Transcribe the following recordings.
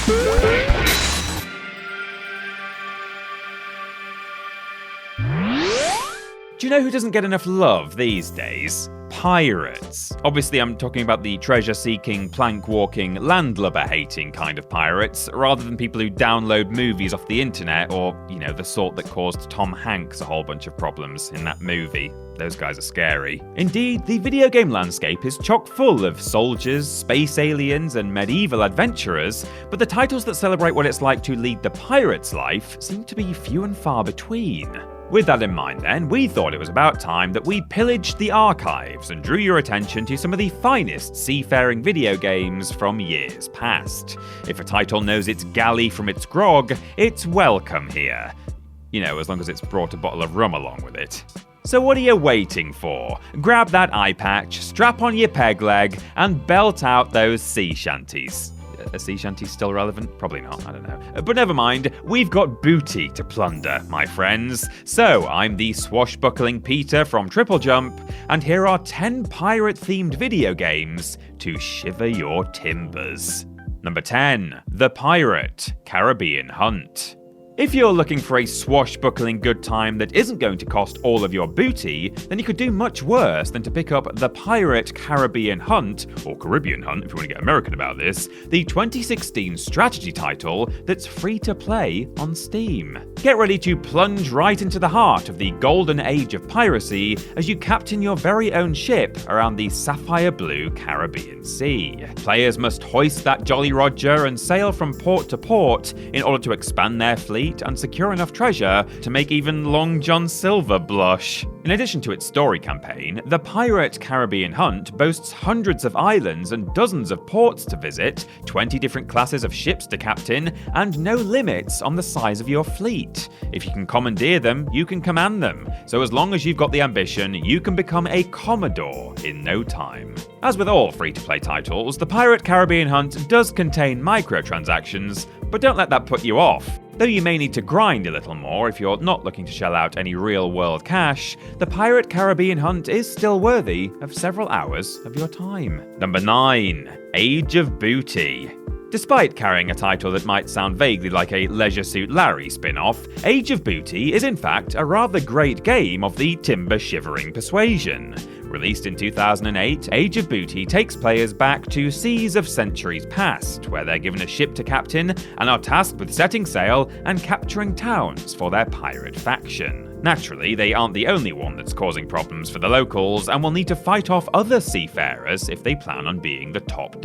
Do you know who doesn't get enough love these days? Pirates. Obviously, I'm talking about the treasure-seeking, plank-walking, landlubber-hating kind of pirates, rather than people who download movies off the internet or, the sort that caused Tom Hanks a whole bunch of problems in that movie. Those guys are scary. Indeed, the video game landscape is chock-full of soldiers, space aliens, and medieval adventurers, but the titles that celebrate what it's like to lead the pirate's life seem to be few and far between. With that in mind then, we thought it was about time that we pillaged the archives and drew your attention to some of the finest seafaring video games from years past. If a title knows its galley from its grog, it's welcome here. As long as it's brought a bottle of rum along with it. So what are you waiting for? Grab that eye patch, strap on your peg leg, and belt out those sea shanties. Are sea shanties still relevant? Probably not, I don't know. But never mind, we've got booty to plunder, my friends. So, I'm the swashbuckling Peter from TripleJump, and here are 10 pirate-themed video games to shiver your timbers. Number 10. The Pirate Caribbean Hunt. If you're looking for a swashbuckling good time that isn't going to cost all of your booty, then you could do much worse than to pick up The Pirate Caribbean Hunt, or Caribbean Hunt if you want to get American about this, the 2016 strategy title that's free to play on Steam. Get ready to plunge right into the heart of the golden age of piracy as you captain your very own ship around the sapphire blue Caribbean Sea. Players must hoist that Jolly Roger and sail from port to port in order to expand their fleet and secure enough treasure to make even Long John Silver blush. In addition to its story campaign, the Pirate Caribbean Hunt boasts hundreds of islands and dozens of ports to visit, 20 different classes of ships to captain, and no limits on the size of your fleet. If you can commandeer them, you can command them. So as long as you've got the ambition, you can become a Commodore in no time. As with all free-to-play titles, the Pirate Caribbean Hunt does contain microtransactions, but don't let that put you off. Though you may need to grind a little more if you're not looking to shell out any real-world cash, the Pirate Caribbean Hunt is still worthy of several hours of your time. Number 9. Age of Booty. Despite carrying a title that might sound vaguely like a Leisure Suit Larry spin-off, Age of Booty is in fact a rather great game of the timber-shivering persuasion. Released in 2008, Age of Booty takes players back to seas of centuries past, where they're given a ship to captain and are tasked with setting sail and capturing towns for their pirate faction. Naturally, they aren't the only one that's causing problems for the locals, and will need to fight off other seafarers if they plan on being the top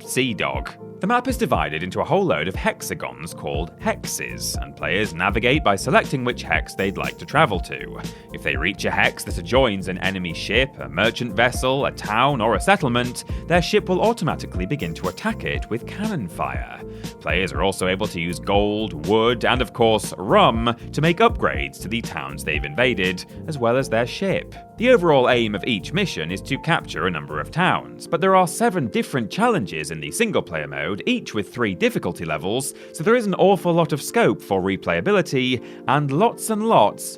sea dog. The map is divided into a whole load of hexagons called hexes, and players navigate by selecting which hex they'd like to travel to. If they reach a hex that adjoins an enemy ship, a merchant vessel, a town, or a settlement, their ship will automatically begin to attack it with cannon fire. Players are also able to use gold, wood, and of course rum to make upgrades to the towns they've invaded, as well as their ship. The overall aim of each mission is to capture a number of towns, but there are 7 different challenges in the single-player mode, each with 3 difficulty levels, so there is an awful lot of scope for replayability, and lots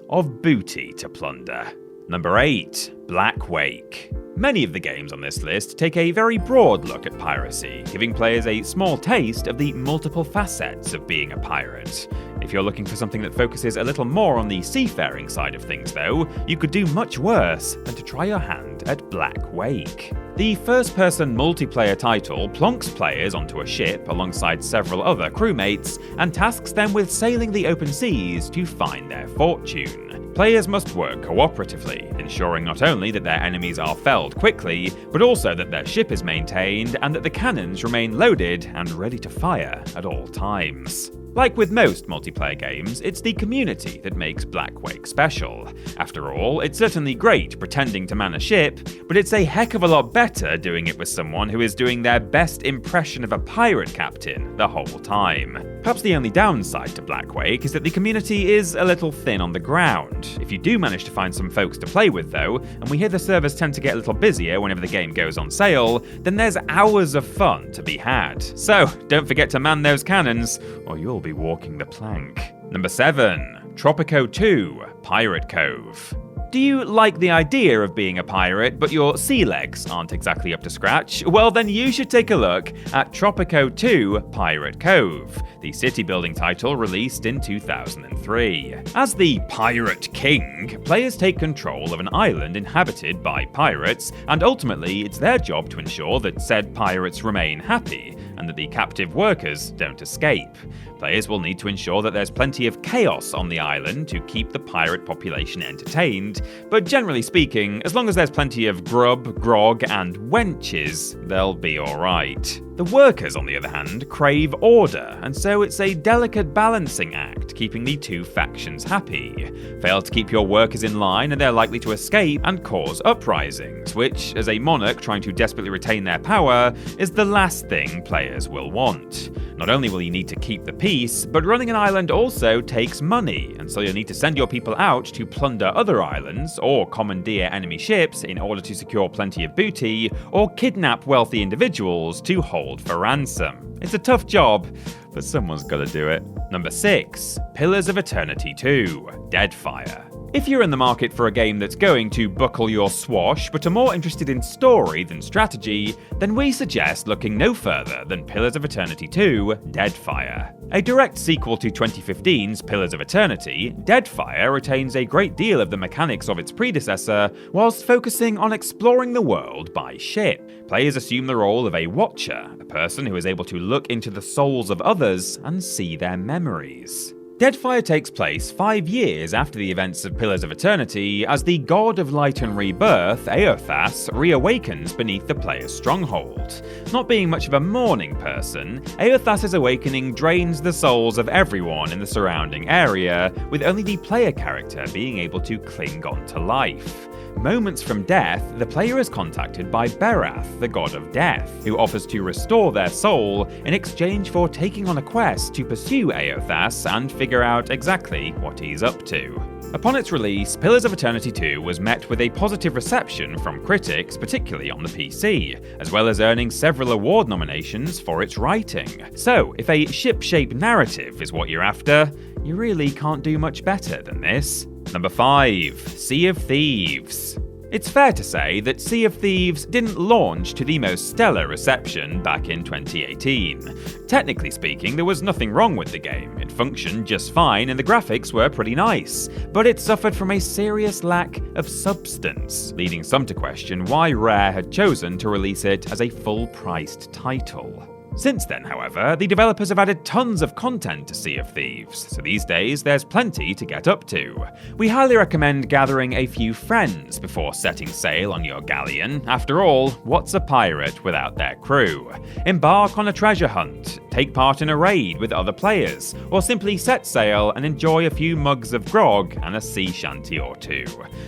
of booty to plunder. Number 8. Black Wake. Many of the games on this list take a very broad look at piracy, giving players a small taste of the multiple facets of being a pirate. If you're looking for something that focuses a little more on the seafaring side of things though, you could do much worse than to try your hand at Black Wake. The first-person multiplayer title plonks players onto a ship alongside several other crewmates and tasks them with sailing the open seas to find their fortune. Players must work cooperatively, ensuring not only that their enemies are felled quickly, but also that their ship is maintained and that the cannons remain loaded and ready to fire at all times. Like with most multiplayer games, it's the community that makes Black Wake special. After all, it's certainly great pretending to man a ship, but it's a heck of a lot better doing it with someone who is doing their best impression of a pirate captain the whole time. Perhaps the only downside to Black Wake is that the community is a little thin on the ground. If you do manage to find some folks to play with though, and we hear the servers tend to get a little busier whenever the game goes on sale, then there's hours of fun to be had. So, don't forget to man those cannons, or you'll be walking the plank. Number 7. Tropico 2 Pirate Cove. Do you like the idea of being a pirate, but your sea legs aren't exactly up to scratch? Well, then you should take a look at Tropico 2 Pirate Cove, the city-building title released in 2003. As the Pirate King, players take control of an island inhabited by pirates, and ultimately it's their job to ensure that said pirates remain happy, and that the captive workers don't escape. Players will need to ensure that there's plenty of chaos on the island to keep the pirate population entertained, but generally speaking, as long as there's plenty of grub, grog, and wenches, they'll be alright. The workers, on the other hand, crave order, and so it's a delicate balancing act, keeping the two factions happy. Fail to keep your workers in line and they're likely to escape and cause uprisings, which, as a monarch trying to desperately retain their power, is the last thing players will want. Not only will you need to keep the peace, but running an island also takes money, and so you'll need to send your people out to plunder other islands, or commandeer enemy ships in order to secure plenty of booty, or kidnap wealthy individuals to hold for ransom. It's a tough job, but someone's gotta do it. Number 6. Pillars of Eternity 2 Deadfire. If you're in the market for a game that's going to buckle your swash, but are more interested in story than strategy, then we suggest looking no further than Pillars of Eternity 2 Deadfire. A direct sequel to 2015's Pillars of Eternity, Deadfire retains a great deal of the mechanics of its predecessor, whilst focusing on exploring the world by ship. Players assume the role of a watcher, a person who is able to look into the souls of others and see their memories. Deadfire takes place 5 years after the events of Pillars of Eternity, as the god of light and rebirth, Eothas, reawakens beneath the player's stronghold. Not being much of a mourning person, Eothas' awakening drains the souls of everyone in the surrounding area, with only the player character being able to cling on to life. Moments from death, the player is contacted by Berath, the god of death, who offers to restore their soul in exchange for taking on a quest to pursue Eothas and figure out exactly what he's up to. Upon its release, Pillars of Eternity 2 was met with a positive reception from critics, particularly on the PC, as well as earning several award nominations for its writing. So, if a ship-shape narrative is what you're after, you really can't do much better than this. Number 5. Sea of Thieves. It's fair to say that Sea of Thieves didn't launch to the most stellar reception back in 2018. Technically speaking, there was nothing wrong with the game. It functioned just fine and the graphics were pretty nice, but it suffered from a serious lack of substance, leading some to question why Rare had chosen to release it as a full-priced title. Since then, however, the developers have added tons of content to Sea of Thieves, so these days there's plenty to get up to. We highly recommend gathering a few friends before setting sail on your galleon. After all, what's a pirate without their crew? Embark on a treasure hunt, take part in a raid with other players, or simply set sail and enjoy a few mugs of grog and a sea shanty or two.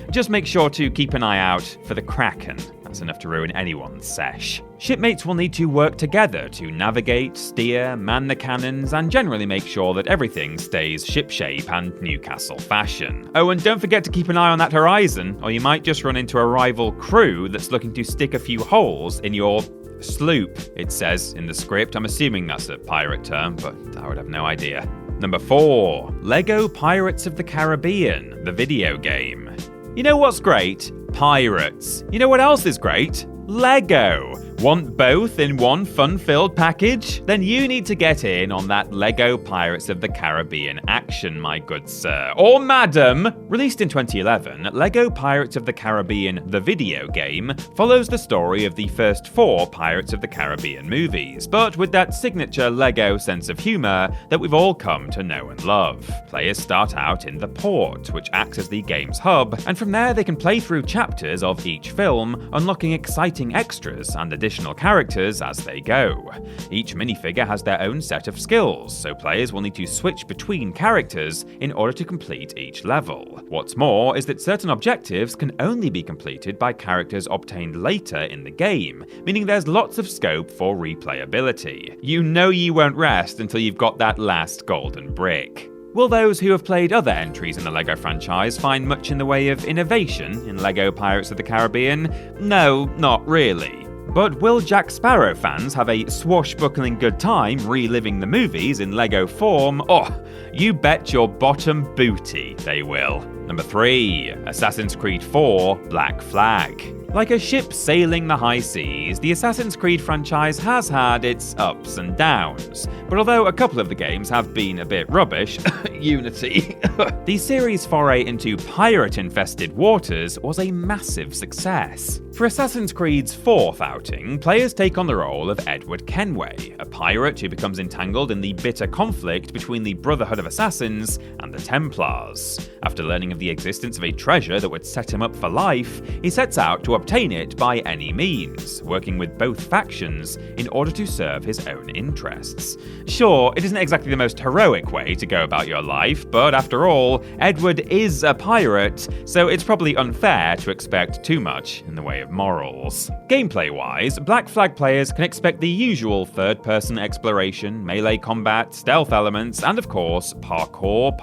Just make sure to keep an eye out for the Kraken. That's enough to ruin anyone's sesh. Shipmates will need to work together to navigate, steer, man the cannons, and generally make sure that everything stays shipshape and Newcastle fashion. Oh, and don't forget to keep an eye on that horizon, or you might just run into a rival crew that's looking to stick a few holes in your sloop, it says in the script. I'm assuming that's a pirate term, but I would have no idea. Number 4. Lego Pirates of the Caribbean, the video game. You know what's great? Pirates. You know what else is great? Lego. Want both in one fun-filled package? Then you need to get in on that Lego Pirates of the Caribbean action, my good sir. Or madam! Released in 2011, Lego Pirates of the Caribbean, the video game, follows the story of the first 4 Pirates of the Caribbean movies, but with that signature Lego sense of humour that we've all come to know and love. Players start out in the port, which acts as the game's hub, and from there they can play through chapters of each film, unlocking exciting extras and additional characters as they go. Each minifigure has their own set of skills, so players will need to switch between characters in order to complete each level. What's more is that certain objectives can only be completed by characters obtained later in the game, meaning there's lots of scope for replayability. You know you won't rest until you've got that last golden brick. Will those who have played other entries in the LEGO franchise find much in the way of innovation in LEGO Pirates of the Caribbean? No, not really. But will Jack Sparrow fans have a swashbuckling good time reliving the movies in LEGO form? Oh, you bet your bottom booty they will. Number 3. Assassin's Creed 4 Black Flag. Like a ship sailing the high seas, the Assassin's Creed franchise has had its ups and downs. But although a couple of the games have been a bit rubbish, Unity, the series' foray into pirate-infested waters was a massive success. For Assassin's Creed's 4th outing, players take on the role of Edward Kenway, a pirate who becomes entangled in the bitter conflict between the Brotherhood of Assassins and the Templars. After learning of the existence of a treasure that would set him up for life, he sets out to obtain it by any means, working with both factions in order to serve his own interests. Sure, it isn't exactly the most heroic way to go about your life, but after all, Edward is a pirate, so it's probably unfair to expect too much in the way of morals. Gameplay-wise, Black Flag players can expect the usual third-person exploration, melee combat, stealth elements, and of course, parkour.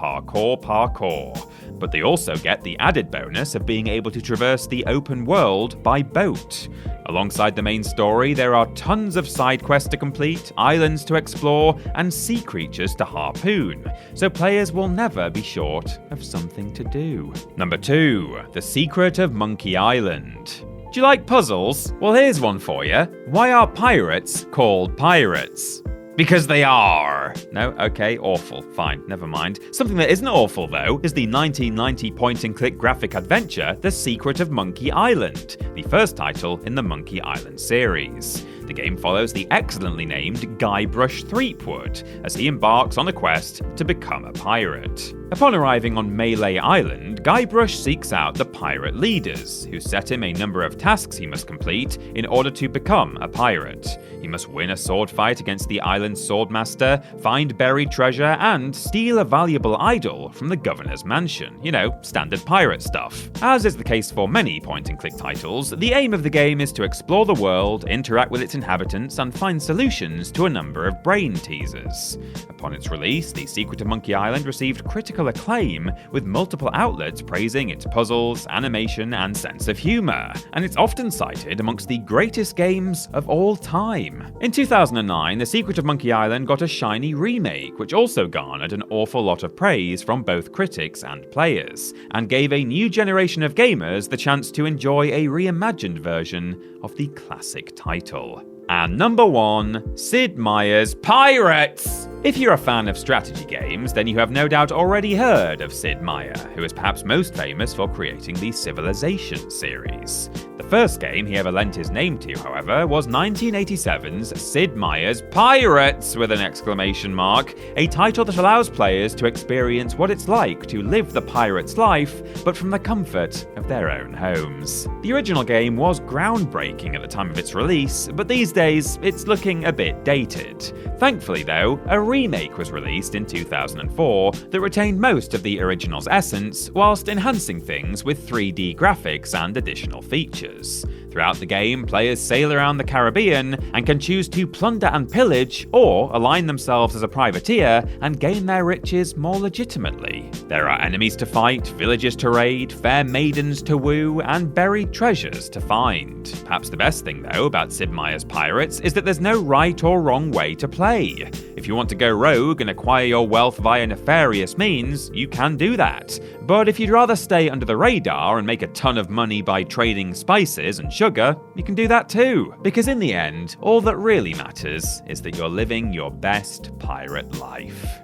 But they also get the added bonus of being able to traverse the open world by boat. Alongside the main story, there are tons of side quests to complete, islands to explore, and sea creatures to harpoon, so players will never be short of something to do. Number 2. The Secret of Monkey Island. Do you like puzzles? Well, here's one for you. Why are pirates called pirates? Because they are. No? Okay, awful. Fine, never mind. Something that isn't awful, though, is the 1990 point-and-click graphic adventure The Secret of Monkey Island, the first title in the Monkey Island series. The game follows the excellently named Guybrush Threepwood as he embarks on a quest to become a pirate. Upon arriving on Melee Island, Guybrush seeks out the pirate leaders, who set him a number of tasks he must complete in order to become a pirate. He must win a sword fight against the island's swordmaster, find buried treasure, and steal a valuable idol from the governor's mansion. You know, standard pirate stuff. As is the case for many point-and-click titles, the aim of the game is to explore the world, interact with its inhabitants, and find solutions to a number of brain teasers. Upon its release, The Secret of Monkey Island received critical acclaim, with multiple outlets praising its puzzles, animation, and sense of humour, and it's often cited amongst the greatest games of all time. In 2009, The Secret of Monkey Island got a shiny remake, which also garnered an awful lot of praise from both critics and players, and gave a new generation of gamers the chance to enjoy a reimagined version of the classic title. And number 1, Sid Meier's Pirates! If you're a fan of strategy games, then you have no doubt already heard of Sid Meier, who is perhaps most famous for creating the Civilization series. The first game he ever lent his name to, however, was 1987's Sid Meier's Pirates, with an exclamation mark, a title that allows players to experience what it's like to live the pirate's life, but from the comfort of their own homes. The original game was groundbreaking at the time of its release, but these days it's looking a bit dated. Thankfully though, a remake was released in 2004 that retained most of the original's essence, whilst enhancing things with 3D graphics and additional features. Throughout the game, players sail around the Caribbean and can choose to plunder and pillage, or align themselves as a privateer and gain their riches more legitimately. There are enemies to fight, villages to raid, fair maidens to woo, and buried treasures to find. Perhaps the best thing, though, about Sid Meier's Pirates is that there's no right or wrong way to play. If you want to go rogue and acquire your wealth via nefarious means, you can do that. But if you'd rather stay under the radar and make a ton of money by trading spices and sugar, you can do that too. Because in the end, all that really matters is that you're living your best pirate life.